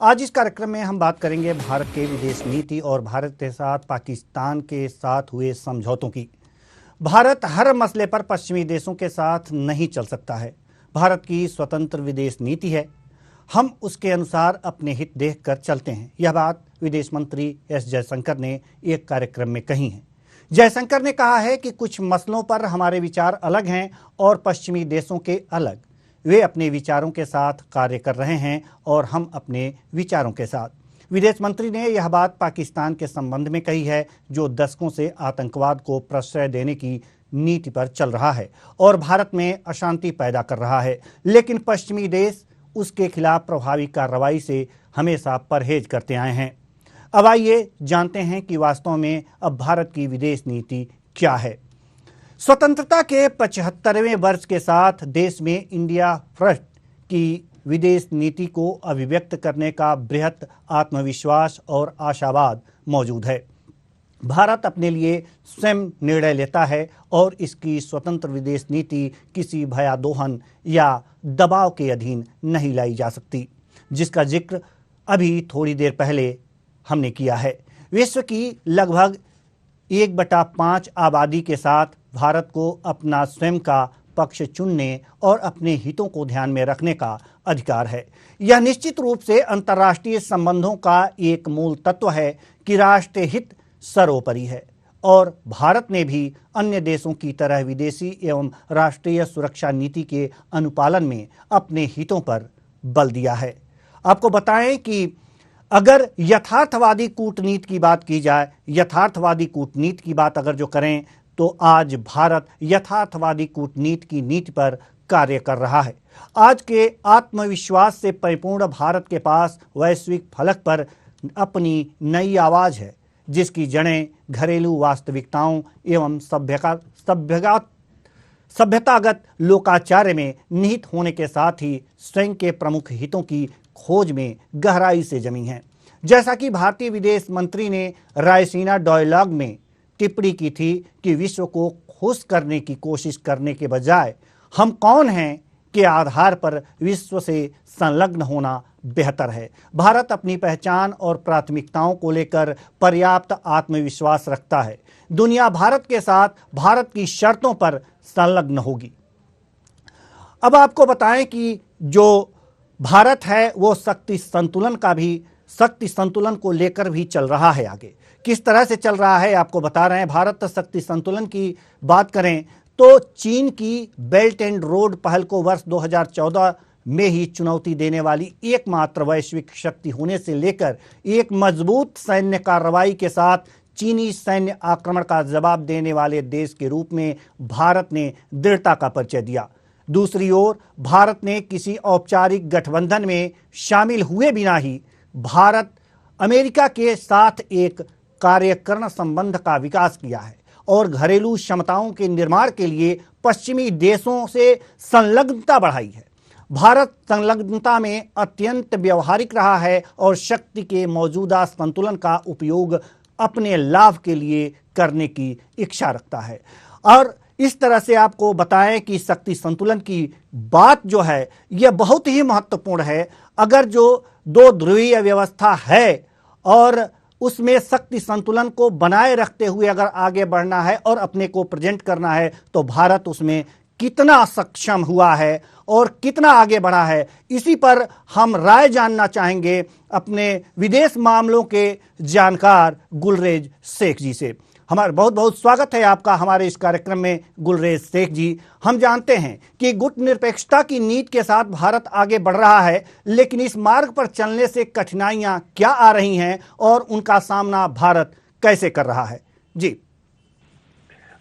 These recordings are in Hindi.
आज इस कार्यक्रम में हम बात करेंगे भारत के विदेश नीति और भारत के साथ पाकिस्तान के साथ हुए समझौतों की। भारत हर मसले पर पश्चिमी देशों के साथ नहीं चल सकता है। भारत की स्वतंत्र विदेश नीति है, हम उसके अनुसार अपने हित देखकर चलते हैं। यह बात विदेश मंत्री एस जयशंकर ने एक कार्यक्रम में कही है। जयशंकर ने कहा है कि कुछ मसलों पर हमारे विचार अलग हैं और पश्चिमी देशों के अलग। वे अपने विचारों के साथ कार्य कर रहे हैं और हम अपने विचारों के साथ। विदेश मंत्री ने यह बात पाकिस्तान के संबंध में कही है, जो दशकों से आतंकवाद को प्रश्रय देने की नीति पर चल रहा है और भारत में अशांति पैदा कर रहा है, लेकिन पश्चिमी देश उसके खिलाफ प्रभावी कार्रवाई से हमेशा परहेज करते आए हैं। अब आइए जानते हैं कि वास्तव में अब भारत की विदेश नीति क्या है। स्वतंत्रता के 75वें वर्ष के साथ देश में इंडिया फर्स्ट की विदेश नीति को अभिव्यक्त करने का बृहत आत्मविश्वास और आशावाद मौजूद है। भारत अपने लिए स्वयं निर्णय लेता है और इसकी स्वतंत्र विदेश नीति किसी भयादोहन या दबाव के अधीन नहीं लाई जा सकती, जिसका जिक्र अभी थोड़ी देर पहले हमने किया है। विश्व की लगभग 1/5 आबादी के साथ भारत को अपना स्वयं का पक्ष चुनने और अपने हितों को ध्यान में रखने का अधिकार है। यह निश्चित रूप से अंतर्राष्ट्रीय संबंधों का एक मूल तत्व है कि राष्ट्रीय हित सर्वोपरि है और भारत ने भी अन्य देशों की तरह विदेशी एवं राष्ट्रीय सुरक्षा नीति के अनुपालन में अपने हितों पर बल दिया है। आपको बताएं कि अगर यथार्थवादी कूटनीति की बात की जाए, यथार्थवादी कूटनीति की बात अगर जो करें तो आज भारत यथार्थवादी कूटनीति की नीति पर कार्य कर रहा है। आज के आत्मविश्वास से परिपूर्ण भारत के पास वैश्विक फलक पर अपनी नई आवाज़ है, जिसकी जड़ें घरेलू वास्तविकताओं एवं सभ्यतागत लोकाचार्य में निहित होने के साथ ही स्वयं के प्रमुख हितों की खोज में गहराई से जमी है। जैसा कि भारतीय विदेश मंत्री ने रायसीना डायलॉग में टिप्पणी की थी कि विश्व को खुश करने की कोशिश करने के बजाय हम कौन हैं के आधार पर विश्व से संलग्न होना बेहतर है। भारत अपनी पहचान और प्राथमिकताओं को लेकर पर्याप्त आत्मविश्वास रखता है। दुनिया भारत के साथ भारत की शर्तों पर संलग्न होगी। अब आपको बताएं कि जो भारत है वो शक्ति संतुलन को लेकर भी चल रहा है। आगे किस तरह से चल रहा है आपको बता रहे हैं। भारत शक्ति संतुलन की बात करें तो चीन की बेल्ट एंड रोड पहल को वर्ष 2014 में ही चुनौती देने वाली एकमात्र वैश्विक शक्ति होने से लेकर एक मजबूत सैन्य कार्रवाई के साथ चीनी सैन्य आक्रमण का जवाब देने वाले देश के रूप में भारत ने दृढ़ता का परिचय दिया। दूसरी ओर भारत ने किसी औपचारिक गठबंधन में शामिल हुए बिना ही भारत अमेरिका के साथ एक कार्यकरण संबंध का विकास किया है और घरेलू क्षमताओं के निर्माण के लिए पश्चिमी देशों से संलग्नता बढ़ाई है। भारत संलग्नता में अत्यंत व्यवहारिक रहा है और शक्ति के मौजूदा संतुलन का उपयोग अपने लाभ के लिए करने की इच्छा रखता है। और इस तरह से आपको बताएं कि शक्ति संतुलन की बात जो है यह बहुत ही महत्वपूर्ण है। अगर जो दो ध्रुवीय व्यवस्था है और उसमें शक्ति संतुलन को बनाए रखते हुए अगर आगे बढ़ना है और अपने को प्रेजेंट करना है तो भारत उसमें कितना सक्षम हुआ है और कितना आगे बढ़ा है, इसी पर हम राय जानना चाहेंगे अपने विदेश मामलों के जानकार गुलरेज शेख जी से। हमारा बहुत बहुत स्वागत है आपका हमारे इस कार्यक्रम में गुलरेज शेख जी। हम जानते हैं कि गुटनिरपेक्षता की नीति के साथ भारत आगे बढ़ रहा है, लेकिन इस मार्ग पर चलने से कठिनाइयां क्या आ रही हैं और उनका सामना भारत कैसे कर रहा है? जी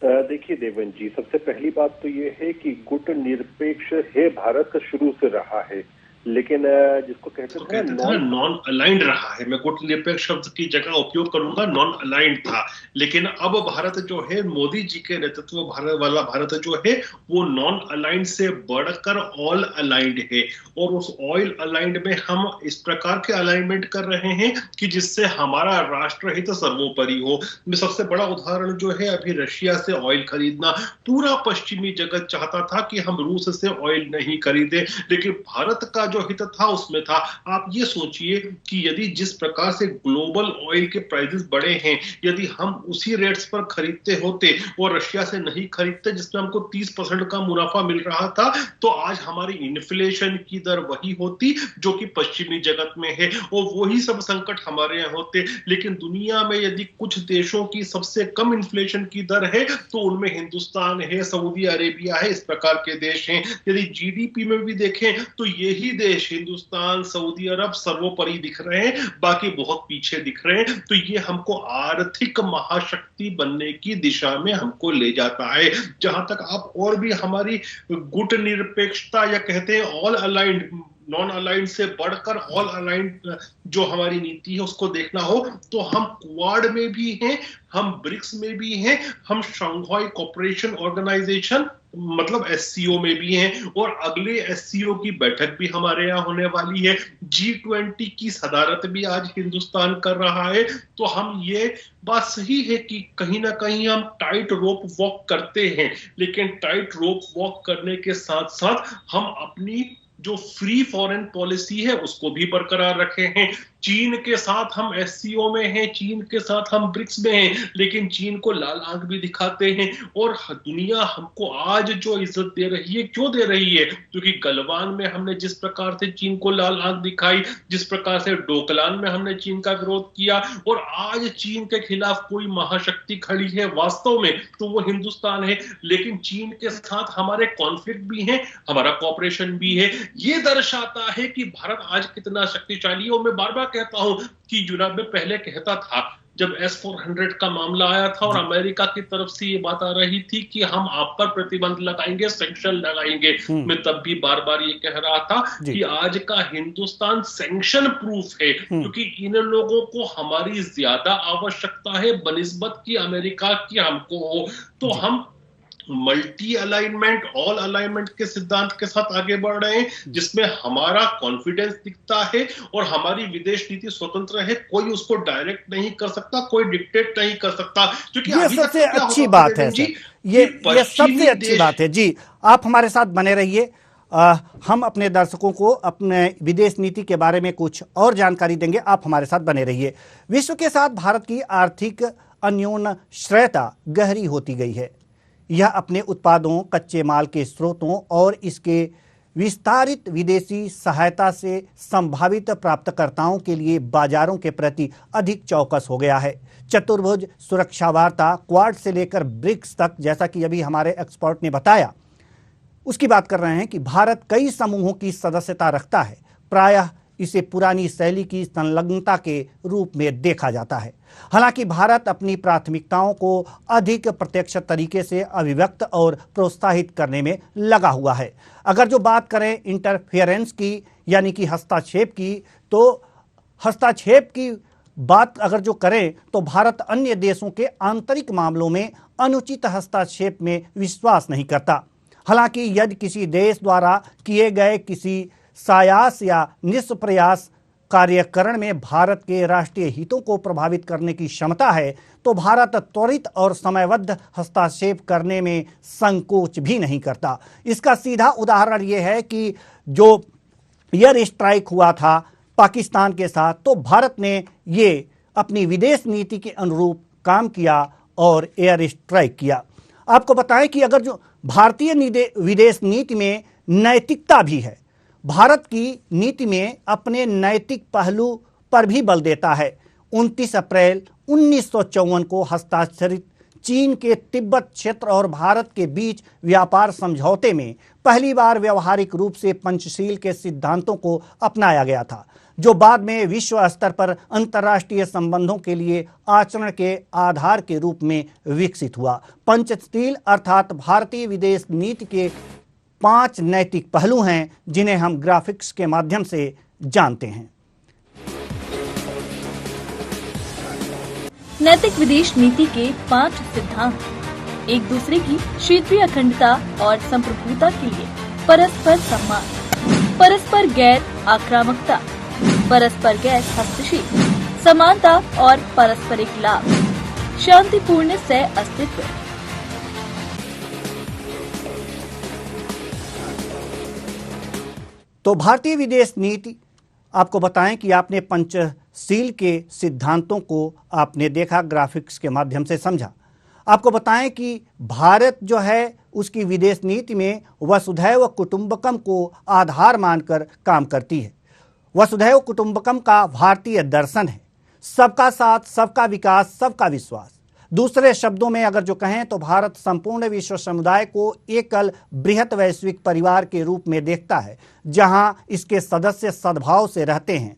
देखिए देवन जी, सबसे पहली बात तो ये है कि गुटनिरपेक्ष है भारत शुरू से रहा है, लेकिन जिसको कहते हैं नॉन अलाइंड रहा है। मैं गुटनिरपेक्ष शब्द की जगह उपयोग करूंगा, नॉन अलाइंड था। लेकिन अब भारत जो है, मोदी जी के नेतृत्व वाला भारत जो है वो नॉन अलाइंड से बढ़कर ऑल अलाइंड है और उस ऑल अलाइंड में हम इस प्रकार के अलाइनमेंट कर रहे हैं कि जिससे हमारा राष्ट्रहित सर्वोपरि हो। सबसे बड़ा उदाहरण जो है अभी रशिया से ऑयल खरीदना। पूरा पश्चिमी जगत चाहता था कि हम रूस से ऑयल नहीं खरीदे, लेकिन भारत का जो हित था उसमें था। आप ये सोचिए कि यदि जिस प्रकार से ग्लोबल ऑयल के प्राइसेस बढ़े हैं, यदि हम उसी रेट्स पर खरीदते होते और रशिया से नहीं खरीदते जिसमें हमको 30% का मुनाफा मिल रहा था, तो आज हमारी इन्फ्लेशन की दर वही होती जो कि पश्चिमी जगत में है और वही सब संकट हमारे यहाँ होते। लेकिन दुनिया में यदि कुछ देशों की सबसे कम इन्फ्लेशन की दर है तो उनमें हिंदुस्तान है, सऊदी अरेबिया है, इस प्रकार के देश हैं। यदि जीडीपी में भी देखें तो यही देश हिंदुस्तान, सऊदी अरब सर्वोपरि दिख रहे हैं, बाकी बहुत पीछे दिख रहे हैं। तो ये हमको आर्थिक महाशक्ति बनने की दिशा में हमको ले जाता है। जहां तक आप और भी हमारी गुट निरपेक्षता या कहते हैं ऑल अलाइंड, नॉन अलाइंड से बढ़कर ऑल अलाइंड जो हमारी नीति है उसको देखना हो तो हम क्वाड में भी हैं, हम ब्रिक्स में भी हैं, हम शंघाई कोऑपरेशन ऑर्गेनाइजेशन मतलब एससीओ में भी हैं और अगले एससीओ की बैठक भी हमारे यहाँ होने वाली है। G20 की सदारत भी आज हिंदुस्तान कर रहा है। तो हम ये बात सही है कि कहीं ना कहीं हम टाइट रोप वॉक करते हैं, लेकिन टाइट रोप वॉक करने के साथ साथ हम अपनी जो फ्री फॉरेन पॉलिसी है उसको भी बरकरार रखे हैं। चीन के साथ हम एससीओ में हैं, चीन के साथ हम ब्रिक्स में हैं, लेकिन चीन को लाल आंख भी दिखाते हैं। और दुनिया हमको आज जो इज्जत दे रही है, क्यों दे रही है? क्योंकि गलवान में हमने जिस प्रकार से चीन को लाल आंख दिखाई, जिस प्रकार से डोकलाम में हमने चीन का विरोध किया, और आज चीन के खिलाफ कोई महाशक्ति खड़ी है वास्तव में तो वो हिंदुस्तान है। लेकिन चीन के साथ हमारे कॉन्फ्लिक्ट भी हैं, हमारा कॉपरेशन भी है। ये दर्शाता है कि भारत आज कितना शक्तिशाली है। और मैं बार बार कहता हूं कि यूरोप में पहले कहता था, जब S-400 का मामला आया था और अमेरिका की तरफ से ये बात आ रही थी कि हम आप पर प्रतिबंध लगाएंगे, सैंक्शन लगाएंगे, मैं तब भी बार बार ये कह रहा था कि आज का हिंदुस्तान सैंक्शन प्रूफ है, क्योंकि इन लोगों को हमारी ज्यादा आवश्यकता है बनिस्बत की अमेरिका की हमको हो। तो हम मल्टी अलाइनमेंट, ऑल अलाइनमेंट के सिद्धांत के साथ आगे बढ़ रहे हैं, जिसमें हमारा कॉन्फिडेंस दिखता है और हमारी विदेश नीति स्वतंत्र है। कोई उसको डायरेक्ट नहीं कर सकता, कोई डिक्टेट नहीं कर सकता। क्योंकि ये सबसे अच्छी बात है जी, ये सबसे अच्छी बात है जी। आप हमारे साथ बने रहिए। हम अपने दर्शकों को अपने विदेश नीति के बारे में कुछ और जानकारी देंगे, आप हमारे साथ बने रहिए। विश्व के साथ भारत की आर्थिक अन्योन्याश्रयता गहरी होती गई है। यह अपने उत्पादों, कच्चे माल के स्रोतों और इसके विस्तारित विदेशी सहायता से संभावित प्राप्तकर्ताओं के लिए बाजारों के प्रति अधिक चौकस हो गया है। चतुर्भुज सुरक्षा वार्ता, क्वाड से लेकर ब्रिक्स तक, जैसा कि अभी हमारे एक्सपर्ट ने बताया, उसकी बात कर रहे हैं कि भारत कई समूहों की सदस्यता रखता है। प्रायः इसे पुरानी शैली की संलग्नता के रूप में देखा जाता है। हालांकि भारत अपनी प्राथमिकताओं को अधिक प्रत्यक्ष तरीके से अभिव्यक्त और प्रोत्साहित करने में लगा हुआ है। अगर जो बात करें इंटरफेरेंस की, यानी कि हस्तक्षेप की, तो हस्तक्षेप की बात अगर जो करें तो भारत अन्य देशों के आंतरिक मामलों में अनुचित हस्तक्षेप में विश्वास नहीं करता। हालांकि यदि किसी देश द्वारा किए गए किसी सायास या निष्प्रयास कार्यकरण में भारत के राष्ट्रीय हितों को प्रभावित करने की क्षमता है, तो भारत त्वरित और समयबद्ध हस्तक्षेप करने में संकोच भी नहीं करता। इसका सीधा उदाहरण यह है कि जो एयर स्ट्राइक हुआ था पाकिस्तान के साथ, तो भारत ने ये अपनी विदेश नीति के अनुरूप काम किया और एयर स्ट्राइक किया। आपको बताएं कि अगर जो भारतीय विदेश नीति में नैतिकता भी है, भारत की नीति में अपने नैतिक पहलू पर भी बल देता है। 29 अप्रैल 1954 को हस्ताक्षरित चीन के तिब्बत क्षेत्र और भारत के बीच व्यापार समझौते में पहली बार व्यवहारिक रूप से पंचशील के सिद्धांतों को अपनाया गया था, जो बाद में विश्व स्तर पर अंतर्राष्ट्रीय संबंधों के लिए आचरण के आधार के रूप में विकसित हुआ। पंचशील अर्थात भारतीय विदेश नीति के 5 नैतिक पहलू हैं, जिन्हें हम ग्राफिक्स के माध्यम से जानते हैं। नैतिक विदेश नीति के 5 सिद्धांत: एक दूसरे की क्षेत्रीय अखंडता और संप्रभुता के लिए परस्पर सम्मान, परस्पर गैर आक्रामकता, परस्पर गैर हस्तक्षेप, समानता और पारस्परिक लाभ, शांतिपूर्ण सह अस्तित्व। तो भारतीय विदेश नीति, आपको बताएं कि आपने पंचशील के सिद्धांतों को आपने देखा, ग्राफिक्स के माध्यम से समझा। आपको बताएं कि भारत जो है उसकी विदेश नीति में वसुधैव कुटुंबकम को आधार मानकर काम करती है। वसुधैव कुटुंबकम का भारतीय दर्शन है सबका साथ, सबका विकास, सबका विश्वास। दूसरे शब्दों में अगर जो कहें तो भारत संपूर्ण विश्व समुदाय को एकल बृहत वैश्विक परिवार के रूप में देखता है, जहां इसके सदस्य सद्भाव से रहते हैं,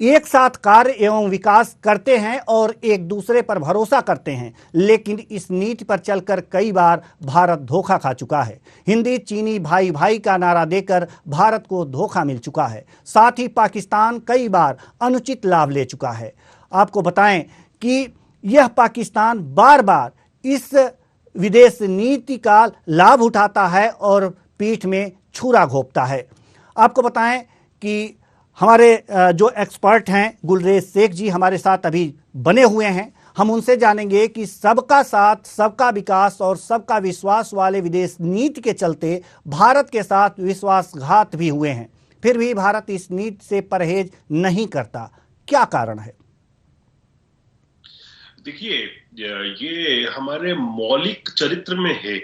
एक साथ कार्य एवं विकास करते हैं और एक दूसरे पर भरोसा करते हैं। लेकिन इस नीति पर चलकर कई बार भारत धोखा खा चुका है। हिंदी चीनी भाई भाई का नारा देकर भारत को धोखा मिल चुका है। साथ ही पाकिस्तान कई बार अनुचित लाभ ले चुका है। आपको बताएं कि यह पाकिस्तान बार बार इस विदेश नीति का लाभ उठाता है और पीठ में छुरा घोंपता है। आपको बताएं कि हमारे जो एक्सपर्ट हैं गुलरेज शेख जी हमारे साथ अभी बने हुए हैं। हम उनसे जानेंगे कि सबका साथ, सबका विकास और सबका विश्वास वाले विदेश नीति के चलते भारत के साथ विश्वासघात भी हुए हैं, फिर भी भारत इस नीति से परहेज नहीं करता। क्या कारण है? देखिए, ये हमारे मौलिक चरित्र में है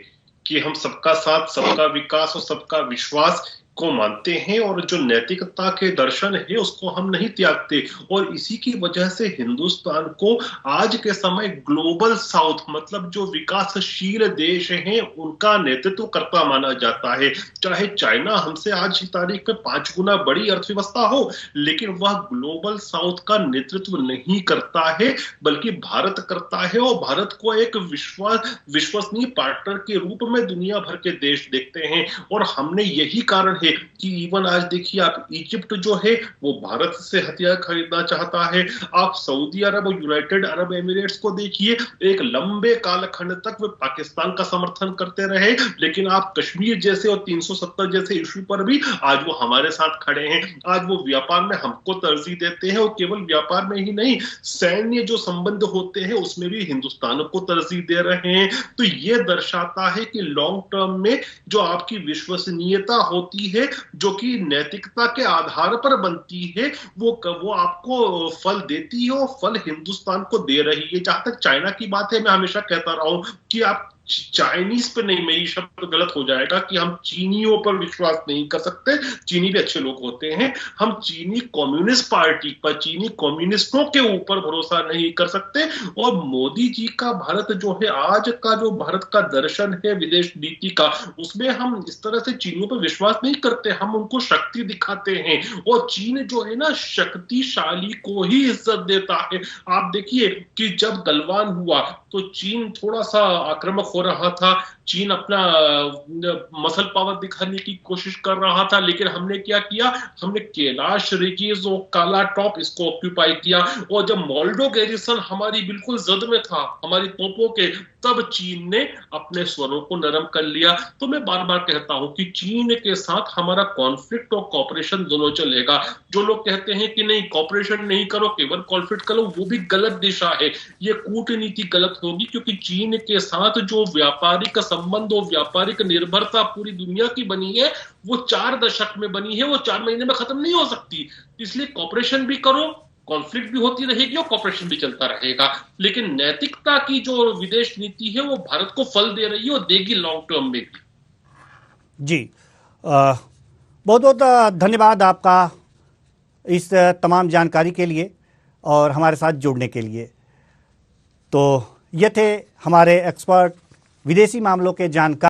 कि हम सबका साथ, सबका विकास और सबका विश्वास को मानते हैं और जो नैतिकता के दर्शन है उसको हम नहीं त्यागते। और इसी की वजह से हिंदुस्तान को आज के समय ग्लोबल साउथ, मतलब जो विकासशील देश हैं, उनका नेतृत्व करता माना जाता है। चाहे चाइना हमसे आज की तारीख में 5 गुना बड़ी अर्थव्यवस्था हो, लेकिन वह ग्लोबल साउथ का नेतृत्व नहीं करता है, बल्कि भारत करता है। और भारत को एक विश्वसनीय पार्टनर के रूप में दुनिया भर के देश देखते हैं। और हमने यही कारण है कि इवन आज देखिए, आप इजिप्ट जो है वो भारत से हथियार खरीदना चाहता है। आप सऊदी अरब और यूनाइटेड अरब एमिरेट्स को देखिए, एक लंबे कालखंड तक वे पाकिस्तान का समर्थन करते रहे, लेकिन आप कश्मीर जैसे और 370 जैसे इशू पर भी आज वो हमारे साथ खड़े हैं। आज वो व्यापार में हमको तरजीह देते हैं, और केवल व्यापार में ही नहीं, सैन्य जो संबंध होते हैं उसमें भी हिंदुस्तान को तरजीह दे रहे हैं। तो ये दर्शाता है कि लॉन्ग टर्म में जो आपकी विश्वसनीयता होती है, जो कि नैतिकता के आधार पर बनती है, वो आपको फल देती है, और फल हिंदुस्तान को दे रही है। जहां तक चाइना की बात है, मैं हमेशा कहता रहा हूं कि आप चाइनीज पे नहीं, मेरी शब्द गलत हो जाएगा कि हम चीनियों पर विश्वास नहीं कर सकते। चीनी भी अच्छे लोग होते हैं। हम चीनी कम्युनिस्ट पार्टी पर, चीनी कम्युनिस्टों के ऊपर भरोसा नहीं कर सकते। और मोदी जी का भारत जो है, आज का जो भारत का दर्शन है विदेश नीति का, उसमें हम इस तरह से चीनियों पर विश्वास नहीं करते। हम उनको शक्ति दिखाते हैं, और चीन जो है ना, शक्तिशाली को ही इज्जत देता है। आप देखिए कि जब गलवान हुआ तो चीन थोड़ा सा आक्रामक हो रहा था, चीन अपना मसल पावर दिखाने की कोशिश कर रहा था, लेकिन हमने क्या किया, हमने कैलाश रेगिस और काला टॉप इसको ऑक्यूपाई किया। और जब मोल्डो गैरिसन हमारी बिल्कुल जद में था, हमारी तोपों के, तब चीन ने अपने स्वरों को नरम कर लिया। तो मैं बार बार कहता हूं कि चीन के साथ हमारा कॉन्फ्लिक्ट और कॉपरेशन दोनों चलेगा। जो लोग कहते हैं कि नहीं कॉपरेशन नहीं करो, केवल कॉन्फ्लिक्ट करो, वो भी गलत दिशा है। ये कूटनीति गलत होगी, क्योंकि चीन के साथ जो व्यापारिक संबंध और व्यापारिक निर्भरता पूरी दुनिया की बनी है, वो 4 दशक में बनी है, वो 4 महीने में खत्म नहीं हो सकती। इसलिए कॉपरेशन भी करो, कॉन्फ्लिक्ट भी होती रहेगी और कॉपरेशन भी चलता रहेगा। लेकिन नैतिकता की जो विदेश नीति है वो भारत को फल दे रही है और देगी लॉन्ग टर्म में भी। जी, बहुत बहुत धन्यवाद आपका इस तमाम जानकारी के लिए और हमारे साथ जुड़ने के लिए। तो ये थे हमारे एक्सपर्ट, विदेशी मामलों के जानकार।